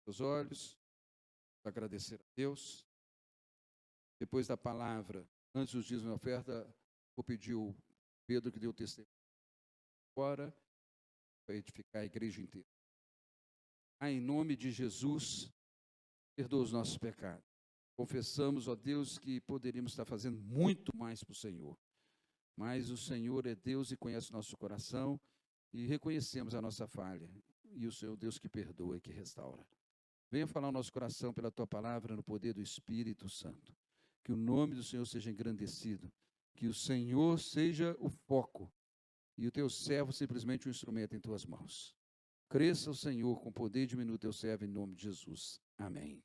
Os olhos, agradecer a Deus. Depois da palavra, antes dos dias da oferta, vou pedir o Pedro que deu o testemunho agora, para edificar a igreja inteira. Em nome de Jesus, perdoa os nossos pecados. Confessamos, ó Deus, que poderíamos estar fazendo muito mais para o Senhor. Mas o Senhor é Deus e conhece o nosso coração, e reconhecemos a nossa falha. E o Senhor Deus que perdoa e que restaura. Venha falar o nosso coração pela Tua palavra, no poder do Espírito Santo. Que o nome do Senhor seja engrandecido. Que o Senhor seja o foco. E o Teu servo simplesmente um instrumento em Tuas mãos. Cresça o Senhor com poder e diminua o Teu servo em nome de Jesus. Amém.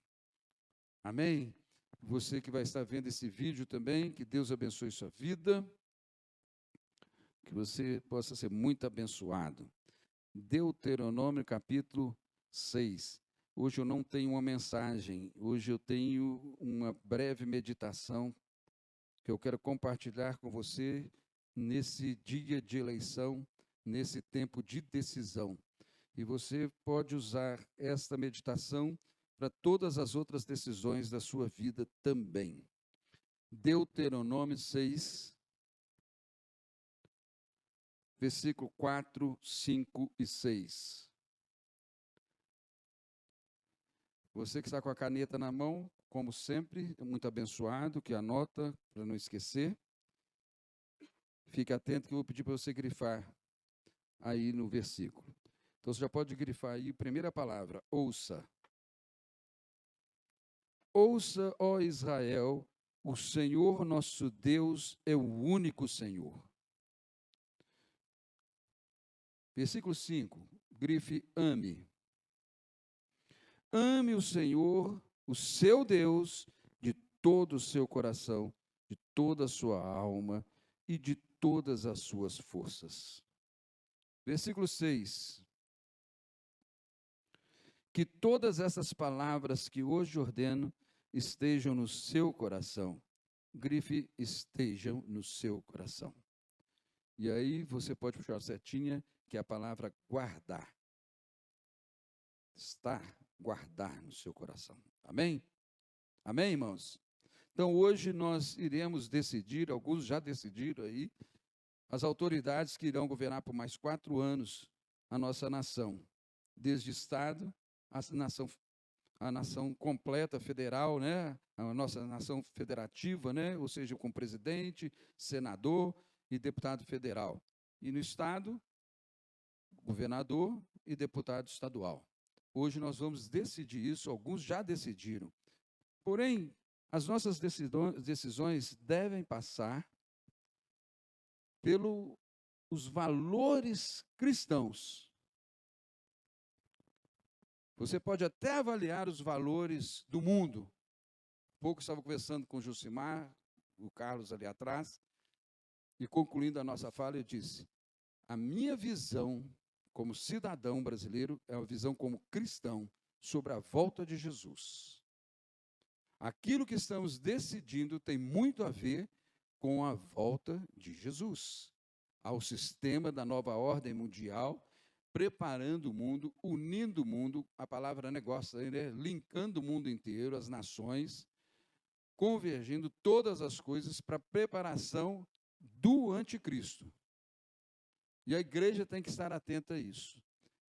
Amém? Você que vai estar vendo esse vídeo também, que Deus abençoe sua vida. Que você possa ser muito abençoado. Deuteronômio capítulo 6. Hoje eu não tenho uma mensagem, hoje eu tenho uma breve meditação que eu quero compartilhar com você nesse dia de eleição, nesse tempo de decisão. E você pode usar esta meditação para todas as outras decisões da sua vida também. Deuteronômio 6, versículo 4, 5 e 6. Você que está com a caneta na mão, como sempre, é muito abençoado, que anota para não esquecer. Fique atento que eu vou pedir para você grifar aí no versículo. Então você já pode grifar aí, primeira palavra, ouça. Ouça, ó Israel, o Senhor nosso Deus é o único Senhor. Versículo 5, grife ame. Ame o Senhor, o seu Deus, de todo o seu coração, de toda a sua alma e de todas as suas forças. Versículo 6. Que todas essas palavras que hoje ordeno estejam no seu coração. Grife estejam no seu coração. E aí você pode puxar a setinha, que é a palavra guardar. Estar, guardar no seu coração. Amém? Amém, irmãos? Então, hoje nós iremos decidir, alguns já decidiram aí, as autoridades que irão governar por mais 4 anos a nossa nação. Desde Estado, a nação completa federal, né? A nossa nação federativa, né? Ou seja, com presidente, senador e deputado federal. E no Estado, governador e deputado estadual. Hoje nós vamos decidir isso, alguns já decidiram. Porém, as nossas decisões devem passar pelos valores cristãos. Você pode até avaliar os valores do mundo. Há pouco estava conversando com o Jucimar, o Carlos ali atrás, e concluindo a nossa fala, eu disse, a minha visão como cidadão brasileiro é uma visão como cristão sobre a volta de Jesus. Aquilo que estamos decidindo tem muito a ver com a volta de Jesus, ao sistema da nova ordem mundial, preparando o mundo, unindo o mundo, a palavra negócio aí, né? Linkando o mundo inteiro, as nações, convergindo todas as coisas para a preparação do anticristo. E a igreja tem que estar atenta a isso.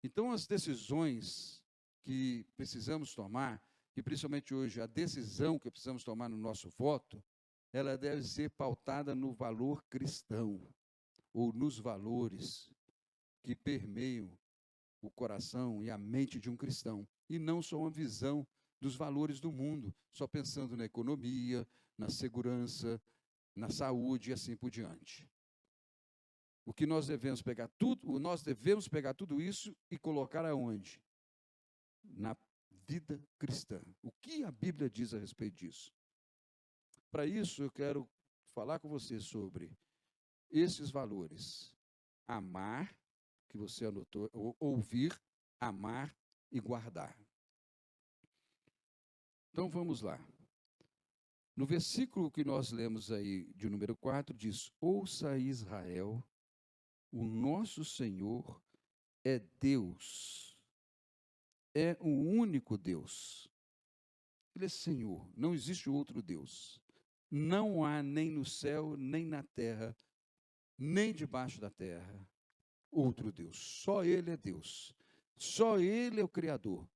Então, as decisões que precisamos tomar, e principalmente hoje, a decisão que precisamos tomar no nosso voto, ela deve ser pautada no valor cristão, ou nos valores que permeiam o coração e a mente de um cristão, e não só uma visão dos valores do mundo, só pensando na economia, na segurança, na saúde e assim por diante. O que nós devemos pegar tudo isso e colocar aonde? Na vida cristã. O que a Bíblia diz a respeito disso? Para isso, eu quero falar com você sobre esses valores. Amar, que você anotou, ouvir, amar e guardar. Então, vamos lá. No versículo que nós lemos aí, de número 4, diz, ouça Israel, o nosso Senhor é Deus. é um único Deus. Ele é Senhor, não existe outro Deus. Não há nem no céu, nem na terra, nem debaixo da terra, outro Deus. Só Ele é Deus. Só Ele é o Criador.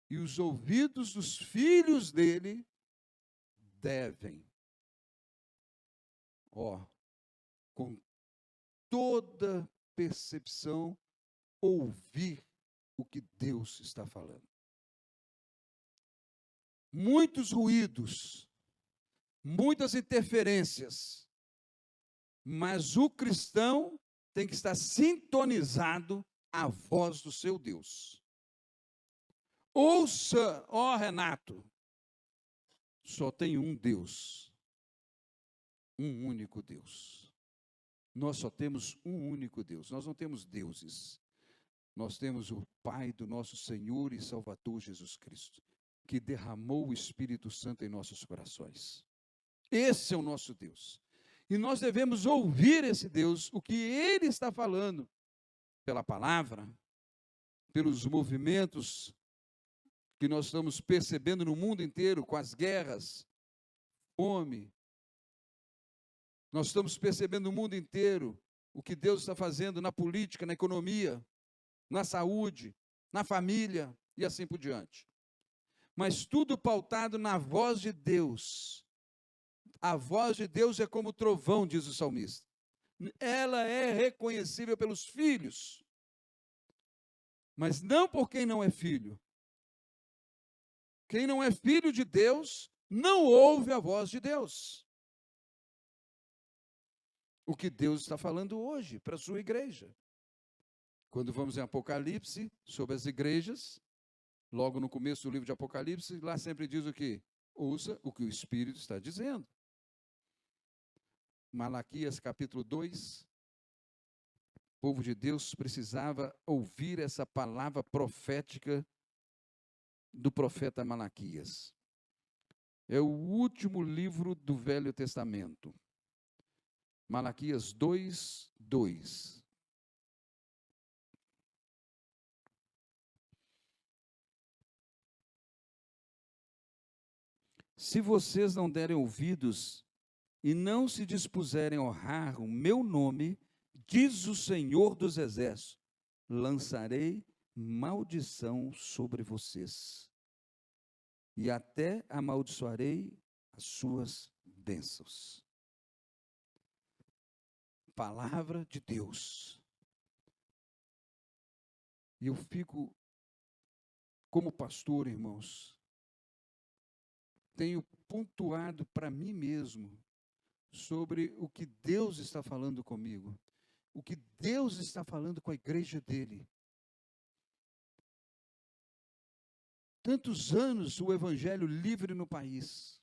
E os ouvidos dos filhos dele devem, com toda percepção, ouvir o que Deus está falando. Muitos ruídos, muitas interferências, mas o cristão tem que estar sintonizado à voz do seu Deus. Ouça, Renato, só tem um Deus, um único Deus. Nós só temos um único Deus, nós não temos deuses. Nós temos o Pai do nosso Senhor e Salvador Jesus Cristo, que derramou o Espírito Santo em nossos corações. Esse é o nosso Deus. E nós devemos ouvir esse Deus, o que Ele está falando, pela palavra, pelos movimentos que nós estamos percebendo no mundo inteiro, com as guerras, fome. Nós estamos percebendo no mundo inteiro o que Deus está fazendo na política, na economia, na saúde, na família e assim por diante. Mas tudo pautado na voz de Deus. A voz de Deus é como trovão, diz o salmista. Ela é reconhecível pelos filhos, mas não por quem não é filho. Quem não é filho de Deus não ouve a voz de Deus. O que Deus está falando hoje para a sua igreja. Quando vamos em Apocalipse, sobre as igrejas, logo no começo do livro de Apocalipse, lá sempre diz o quê? Ouça o que o Espírito está dizendo. Malaquias capítulo 2, o povo de Deus precisava ouvir essa palavra profética do profeta Malaquias. É o último livro do Velho Testamento. Malaquias 2, 2. Se vocês não derem ouvidos e não se dispuserem a honrar o meu nome, diz o Senhor dos Exércitos, lançarei maldição sobre vocês, e até amaldiçoarei as suas bênçãos. Palavra de Deus. E eu fico, como pastor, irmãos, tenho pontuado para mim mesmo sobre o que Deus está falando comigo, o que Deus está falando com a igreja dele. Tantos anos o evangelho livre no país.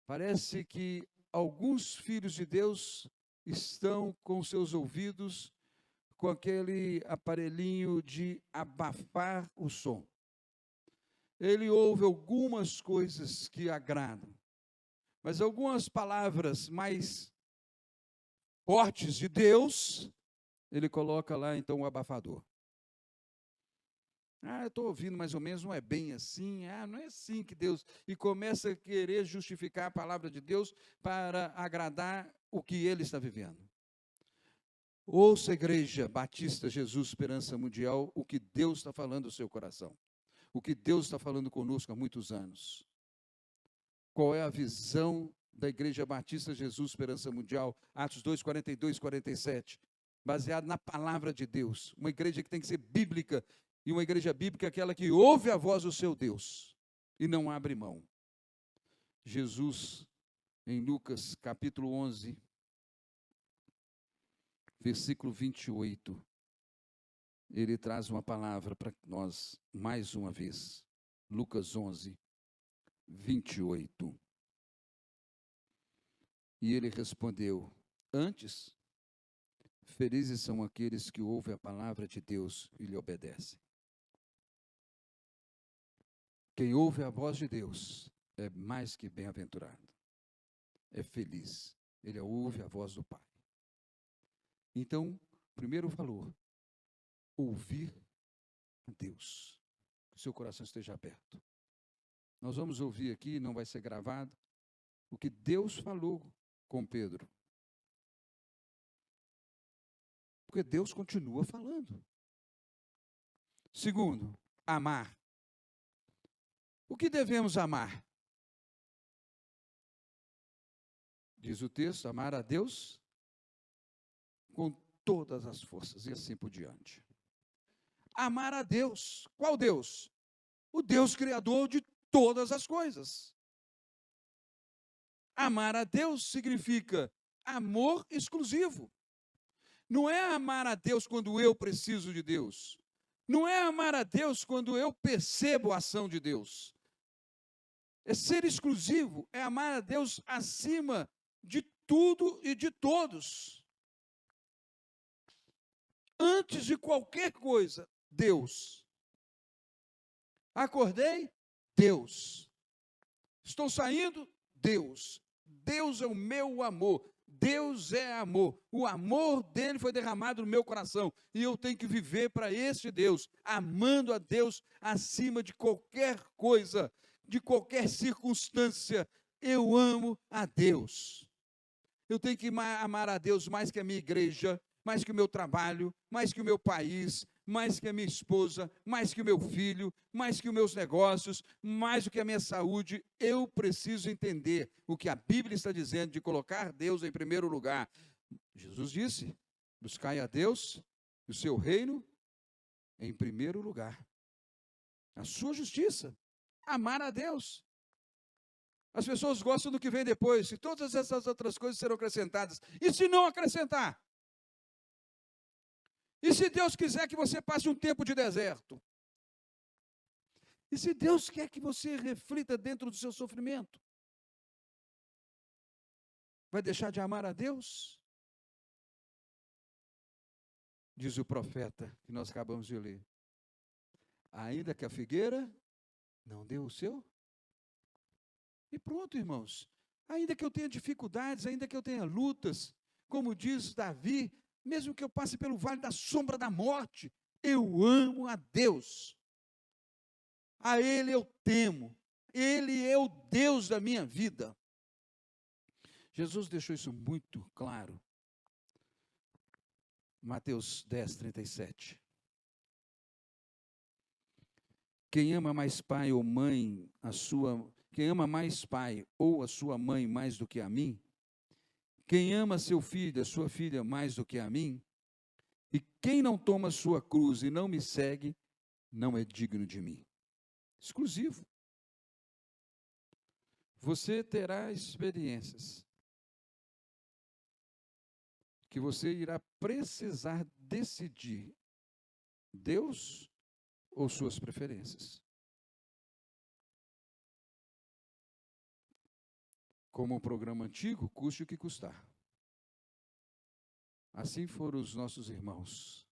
Parece que alguns filhos de Deus estão com seus ouvidos com aquele aparelhinho de abafar o som. Ele ouve algumas coisas que agradam, mas algumas palavras mais fortes de Deus, ele coloca lá então o abafador. Eu estou ouvindo mais ou menos, não é bem assim, não é assim que Deus... E começa a querer justificar a palavra de Deus para agradar o que ele está vivendo. Ouça, Igreja Batista Jesus Esperança Mundial, o que Deus está falando no seu coração. O que Deus está falando conosco há muitos anos. Qual é a visão da Igreja Batista Jesus Esperança Mundial? Atos 2, 42, 47. Baseado na palavra de Deus. Uma igreja que tem que ser bíblica. E uma igreja bíblica é aquela que ouve a voz do seu Deus e não abre mão. Jesus, em Lucas capítulo 11, versículo 28, ele traz uma palavra para nós, mais uma vez. Lucas 11, 28. E ele respondeu, antes, felizes são aqueles que ouvem a palavra de Deus e lhe obedecem. Quem ouve a voz de Deus é mais que bem-aventurado. É feliz. Ele ouve a voz do Pai. Então, primeiro valor, ouvir a Deus. seu coração esteja aberto. Nós vamos ouvir aqui, não vai ser gravado, o que Deus falou com Pedro. Porque Deus continua falando. Segundo, amar. O que devemos amar? Diz o texto, amar a Deus com todas as forças, e assim por diante. Amar a Deus. Qual Deus? O Deus criador de todas as coisas. Amar a Deus significa amor exclusivo. Não é amar a Deus quando eu preciso de Deus. Não é amar a Deus quando eu percebo a ação de Deus. É ser exclusivo, é amar a Deus acima de tudo e de todos. Antes de qualquer coisa, Deus. Acordei? Deus. Estou saindo? Deus. Deus é o meu amor. Deus é amor. O amor dele foi derramado no meu coração. E eu tenho que viver para esse Deus, amando a Deus acima de qualquer coisa, de qualquer circunstância. Eu amo a Deus. Eu tenho que amar a Deus mais que a minha igreja, mais que o meu trabalho, mais que o meu país, mais que a minha esposa, mais que o meu filho, mais que os meus negócios, mais do que a minha saúde. Eu preciso entender o que a Bíblia está dizendo de colocar Deus em primeiro lugar. Jesus disse, buscai a Deus e o seu reino em primeiro lugar. A sua justiça, amar a Deus. As pessoas gostam do que vem depois, e todas essas outras coisas serão acrescentadas. E se não acrescentar? E se Deus quiser que você passe um tempo de deserto? E se Deus quer que você reflita dentro do seu sofrimento? Vai deixar de amar a Deus? Diz o profeta que nós acabamos de ler. Ainda que a figueira não dê o seu. E pronto, irmãos. Ainda que eu tenha dificuldades, ainda que eu tenha lutas, como diz Davi, mesmo que eu passe pelo vale da sombra da morte, eu amo a Deus. A Ele eu temo. Ele é o Deus da minha vida. Jesus deixou isso muito claro. Mateus 10, 37. Quem ama mais pai ou mãe, quem ama mais pai ou a sua mãe mais do que a mim, quem ama seu filho, a sua filha mais do que a mim, e quem não toma sua cruz e não me segue, não é digno de mim. Exclusivo. Você terá experiências que você irá precisar decidir Deus ou suas preferências. Como um programa antigo, custe o que custar. Assim foram os nossos irmãos,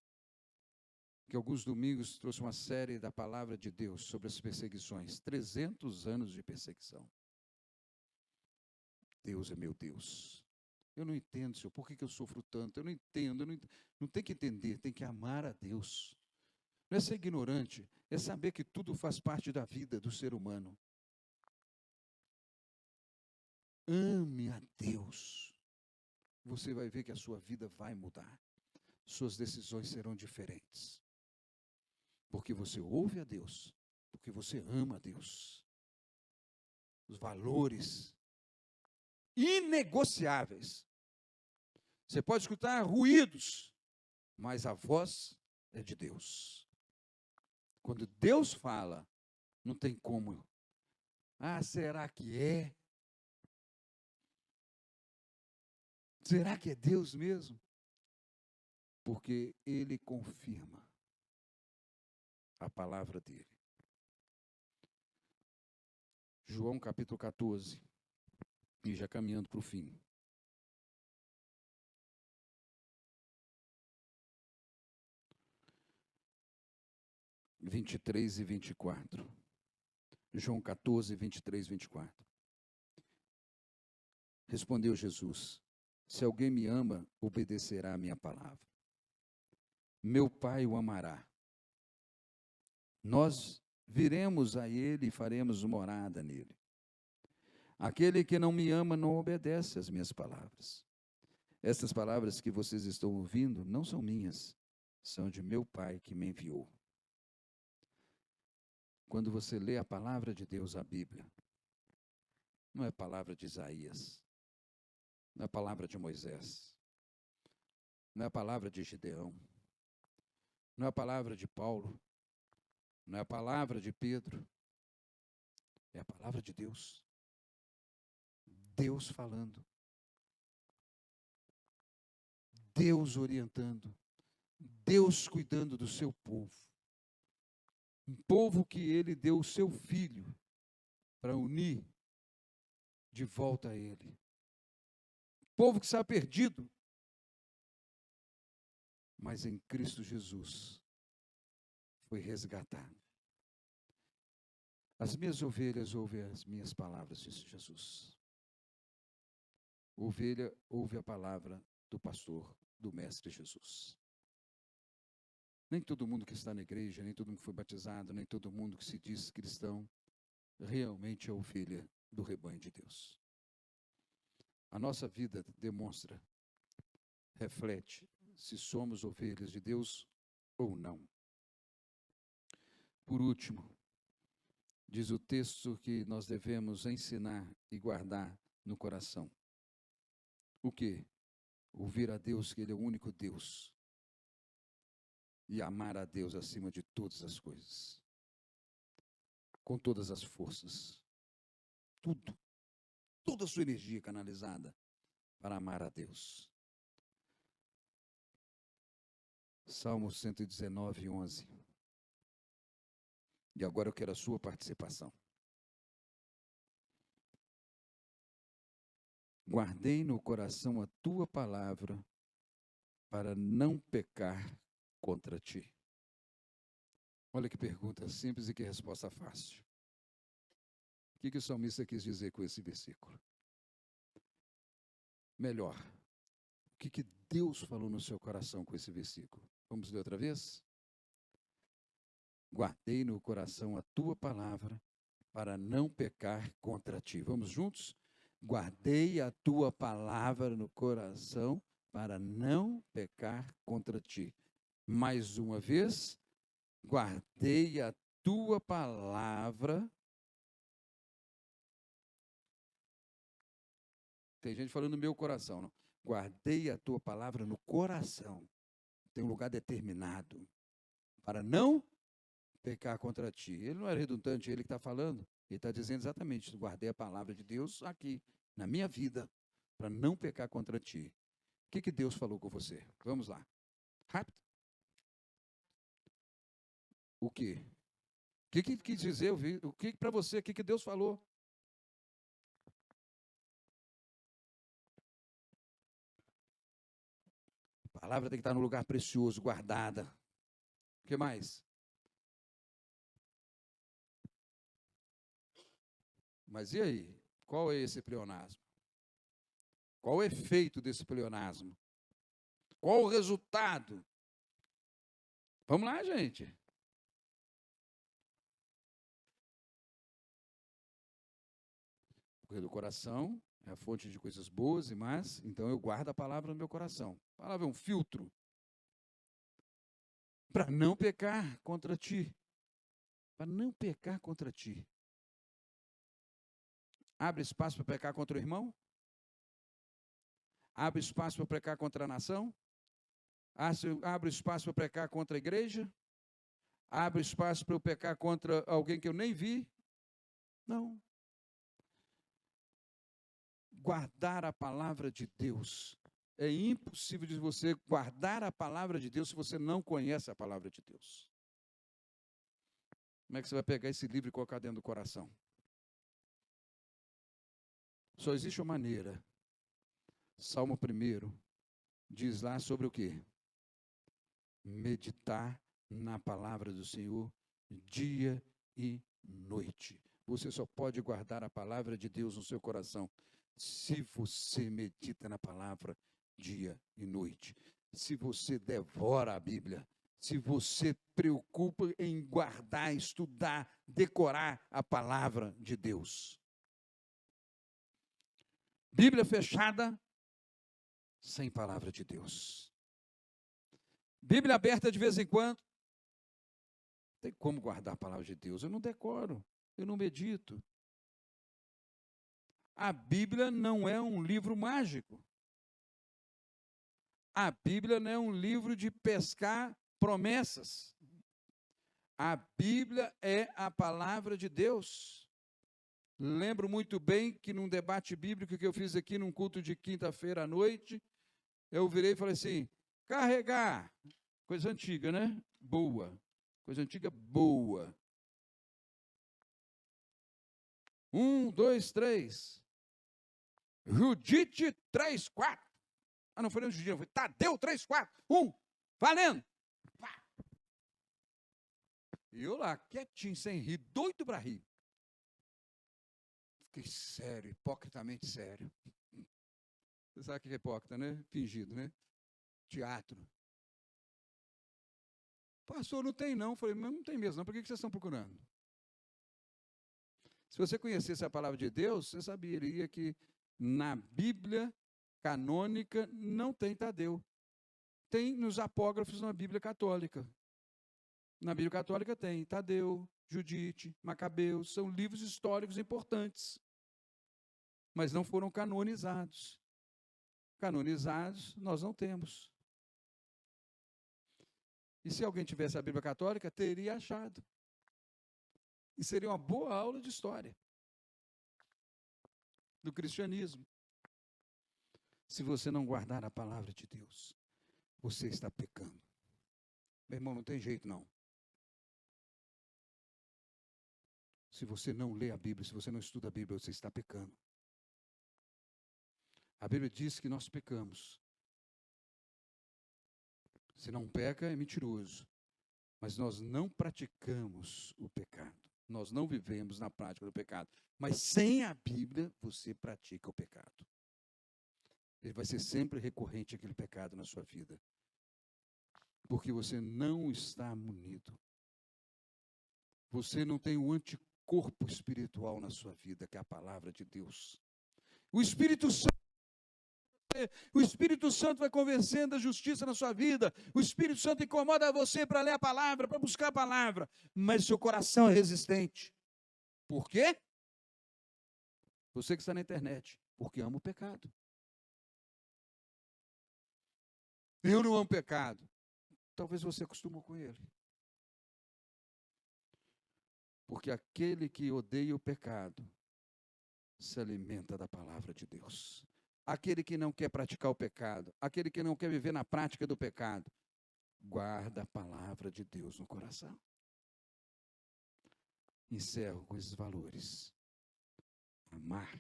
que alguns domingos trouxe uma série da palavra de Deus sobre as perseguições, 300 anos de perseguição. Deus é meu Deus. Eu não entendo, Senhor, por que eu sofro tanto? Eu não entendo, não tem que entender, tem que amar a Deus. Não é ser ignorante, é saber que tudo faz parte da vida do ser humano. Ame a Deus. Você vai ver que a sua vida vai mudar. Suas decisões serão diferentes. Porque você ouve a Deus, porque você ama a Deus. Os valores inegociáveis. Você pode escutar ruídos, mas a voz é de Deus. Quando Deus fala, não tem como. Ah, será que é? Será que é Deus mesmo? Porque Ele confirma a palavra dele. João capítulo 14, e já caminhando para o fim. (versos 23 e 24). João 14, 23 e 24. Respondeu Jesus: se alguém me ama, obedecerá a minha palavra. Meu Pai o amará. Nós viremos a ele e faremos morada nele. Aquele que não me ama não obedece às minhas palavras. Estas palavras que vocês estão ouvindo não são minhas, são de meu Pai que me enviou. Quando você lê a palavra de Deus, a Bíblia, não é a palavra de Isaías, não é a palavra de Moisés, não é a palavra de Gideão, não é a palavra de Paulo, não é a palavra de Pedro, é a palavra de Deus. Deus falando, Deus orientando, Deus cuidando do seu povo. Um povo que ele deu o seu filho para unir de volta a ele. Povo que está perdido, mas em Cristo Jesus foi resgatado. As minhas ovelhas ouvem as minhas palavras, disse Jesus. Ovelha ouve a palavra do pastor, do mestre Jesus. Nem todo mundo que está na igreja, nem todo mundo que foi batizado, nem todo mundo que se diz cristão, realmente é ovelha do rebanho de Deus. A nossa vida demonstra, reflete, se somos ovelhas de Deus ou não. Por último, diz o texto que nós devemos ensinar e guardar no coração. O quê? Ouvir a Deus, que Ele é o único Deus. E amar a Deus acima de todas as coisas. Com todas as forças. Tudo. Toda a sua energia canalizada para amar a Deus. Salmo 119, 11. E agora eu quero a sua participação. Guardei no coração a tua palavra para não pecar contra ti. Olha que pergunta simples e que resposta fácil. O que o salmista quis dizer com esse versículo? Melhor, o que Deus falou no seu coração com esse versículo? Vamos ler outra vez? Guardei no coração a tua palavra para não pecar contra ti. Vamos juntos? Guardei a tua palavra no coração para não pecar contra ti. Mais uma vez, guardei a tua palavra. Tem gente falando no meu coração, não. Guardei a tua palavra no coração. Tem um lugar determinado para não pecar contra ti. Ele não é redundante, ele que está falando. Ele está dizendo exatamente, guardei a palavra de Deus aqui, na minha vida, para não pecar contra ti. O que Deus falou com você? Vamos lá. Rápido. O quê? O que quis dizer? O que para você, o que Deus falou? A palavra tem que estar no lugar precioso, guardada. O que mais? Mas e aí? Qual é esse pleonasmo? Qual o efeito desse pleonasmo? Qual o resultado? Vamos lá, gente. Porque do coração é a fonte de coisas boas e más, então eu guardo a palavra no meu coração. A palavra é um filtro para não pecar contra ti. Para não pecar contra ti. Abre espaço para pecar contra o irmão? Abre espaço para pecar contra a nação? Abre espaço para pecar contra a igreja? Abre espaço para eu pecar contra alguém que eu nem vi? Não. Guardar a palavra de Deus. É impossível de você guardar a palavra de Deus se você não conhece a palavra de Deus. Como é que você vai pegar esse livro e colocar dentro do coração? Só existe uma maneira. Salmo 1 diz lá sobre o quê? Meditar na palavra do Senhor dia e noite. Você só pode guardar a palavra de Deus no seu coração se você medita na palavra dia e noite. Se você devora a Bíblia, se você preocupa em guardar, estudar, decorar a palavra de Deus. Bíblia fechada, sem palavra de Deus. Bíblia aberta de vez em quando, não tem como guardar a palavra de Deus. Eu não decoro, eu não medito. A Bíblia não é um livro mágico. A Bíblia não é um livro de pescar promessas. A Bíblia é a palavra de Deus. Lembro muito bem que num debate bíblico que eu fiz aqui num culto de quinta-feira à noite, eu virei e falei assim, carregar, coisa antiga, né? Boa. Coisa antiga, boa. 1, 2, 3. Judite 3, 4. Ah, não foi nem o Judite, foi Tadeu 3, 4. 1. Valendo. E eu lá, quietinho, sem rir, doido para rir. Fiquei sério, hipocritamente sério. Você sabe o que é hipócrita, né? Fingido, né? Teatro. Pastor, não tem não. Falei, mas não tem mesmo não. Por que vocês estão procurando? Se você conhecesse a palavra de Deus, você saberia que na Bíblia canônica não tem Tadeu. Tem nos apócrifos na Bíblia católica. Na Bíblia católica tem Tadeu, Judite, Macabeus, são livros históricos importantes, mas não foram canonizados. Canonizados nós não temos. E se alguém tivesse a Bíblia católica, teria achado. E seria uma boa aula de história do cristianismo. Se você não guardar a palavra de Deus, você está pecando. Meu irmão, não tem jeito não. Se você não lê a Bíblia, se você não estuda a Bíblia, você está pecando. A Bíblia diz que nós pecamos. Se não peca, é mentiroso. Mas nós não praticamos o pecado. Nós não vivemos na prática do pecado. Mas sem a Bíblia, você pratica o pecado. Ele vai ser sempre recorrente aquele pecado na sua vida. Porque você não está munido. Você não tem um anticorpo espiritual na sua vida, que é a palavra de Deus. O Espírito Santo vai convencendo a justiça na sua vida. O Espírito Santo incomoda você para ler a palavra, para buscar a palavra. Mas seu coração é resistente. Por quê? Você que está na internet, porque ama o pecado. Eu não amo pecado. Talvez você acostumou com ele. Porque aquele que odeia o pecado se alimenta da palavra de Deus. Aquele que não quer praticar o pecado, aquele que não quer viver na prática do pecado, guarda a palavra de Deus no coração. Encerro com esses valores. Amar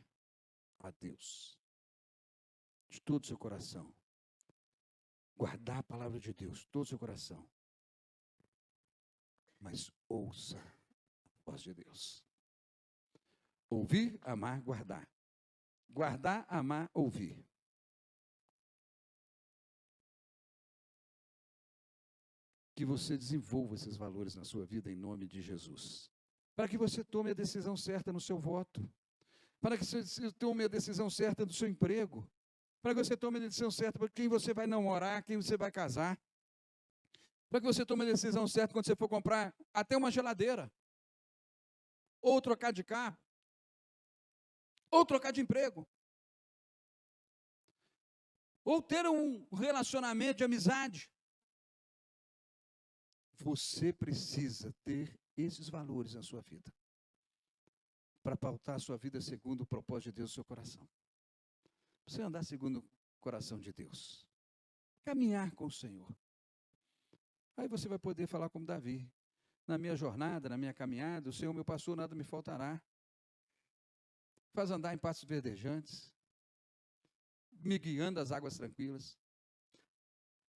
a Deus de todo o seu coração. Guardar a palavra de Deus de todo o seu coração. Mas ouça a voz de Deus. Ouvir, amar, guardar. Guardar, amar, ouvir. Que você desenvolva esses valores na sua vida em nome de Jesus. Para que você tome a decisão certa no seu voto. Para que você tome a decisão certa do seu emprego. Para que você tome a decisão certa para quem você vai namorar, quem você vai casar. Para que você tome a decisão certa quando você for comprar até uma geladeira. Ou trocar de carro. Ou trocar de emprego. Ou ter um relacionamento de amizade. Você precisa ter esses valores na sua vida. Para pautar a sua vida segundo o propósito de Deus no seu coração. Você andar segundo o coração de Deus. Caminhar com o Senhor. Aí você vai poder falar como Davi. Na minha jornada, na minha caminhada, o Senhor meu pastor, nada me faltará. Faz andar em pastos verdejantes. Me guiando às águas tranquilas.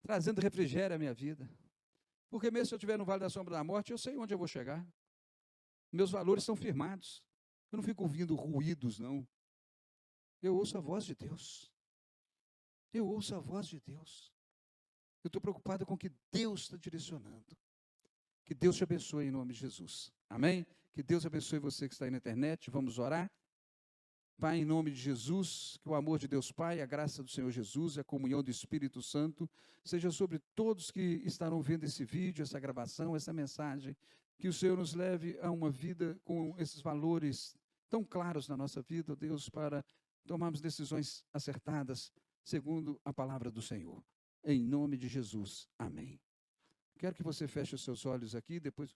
Trazendo refrigério à minha vida. Porque mesmo se eu estiver no vale da sombra da morte, eu sei onde eu vou chegar. Meus valores são firmados. Eu não fico ouvindo ruídos, não. Eu ouço a voz de Deus. Eu ouço a voz de Deus. Eu estou preocupado com o que Deus está direcionando. Que Deus te abençoe em nome de Jesus. Amém? Que Deus abençoe você que está aí na internet. Vamos orar. Pai, em nome de Jesus, que o amor de Deus Pai, a graça do Senhor Jesus e a comunhão do Espírito Santo seja sobre todos que estarão vendo esse vídeo, essa gravação, essa mensagem. Que o Senhor nos leve a uma vida com esses valores tão claros na nossa vida, Deus, para tomarmos decisões acertadas, segundo a palavra do Senhor. Em nome de Jesus. Amém. Quero que você feche os seus olhos aqui, depois...